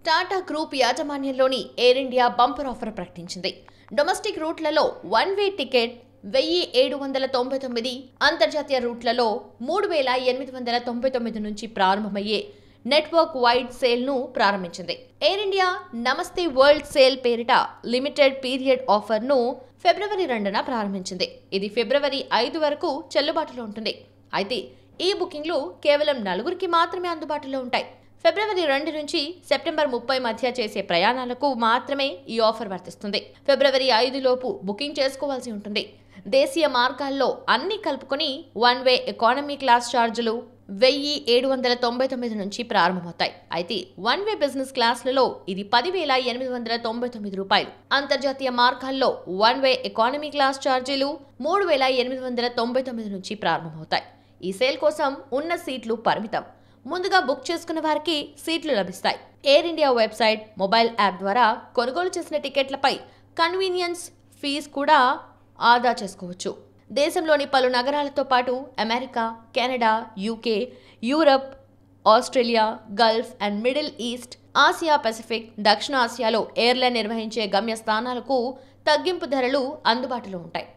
Tata group యాజమాన్యంలోని air India bumper offer ప్రకటించింది. Domestic రూట్లలో one way ticket 1799, అంతర్జాతీయ రూట్లలో 3899 నుంచి ప్రారంభమయ్యే నెట్వర్క్ వైడ్ సేల్ ను ప్రారంభించింది. ఎయిర్ ఇండియా నమస్తే వరల్డ్ సేల్ పేరిట లిమిటెడ్ పీరియడ్ ఆఫర్ ను ఫిబ్రవరి 2న ప్రారంభించింది. ఇది ఫిబ్రవరి 5 వరకు చెల్లుబాటులో ఉంటుంది. అయితే ఈ బుకింగ్లు కేవలం 4కి మాత్రమే అందుబాటులో ఉంటాయి. ఫిబ్రవరి 2 నుంచి సెప్టెంబర్ 30 మధ్య చేసే ప్రయాణాలకు మాత్రమే ఈ ఆఫర్ వర్తిస్తుంది. ఫిబ్రవరి 5 లోపు బుకింగ్ చేసుకోవాల్సి ఉంటుంది. దేశీయ మార్గాల్లో అన్ని కలుపుకొని వన్ వే ఎకానమీ క్లాస్ ఛార్జీలు 1799 నుంచి ప్రారంభమవుతాయి. అయితే వన్ వే బిజినెస్ క్లాస్లలో ఇది 10,899 రూపాయలు. అంతర్జాతీయ మార్గాల్లో వన్ వే ఎకానమీ క్లాస్ ఛార్జీలు 3,899 నుంచి ప్రారంభమవుతాయి. ఈ సేల్ కోసం ఉన్న సీట్లు పరిమితం. ముందుగా బుక్ చేసుకున్న వారికి సీట్లు లభిస్తాయి. Air India website, mobile app ద్వారా కొనుగోలు చేసిన టికెట్లపై కన్వీనియన్స్ ఫీజు కూడా ఆదా చేసుకోవచ్చు. దేశంలోని పలు నగరాలతో పాటు America, Canada, UK, Europe, Australia, Gulf and middle east, Asia Pacific, దక్షిణ ఆసియాలో ఎయిర్లైన్ నిర్వహించే గమ్యస్థానాలకు తగ్గింపు ధరలు అందుబాటులో ఉంటాయి.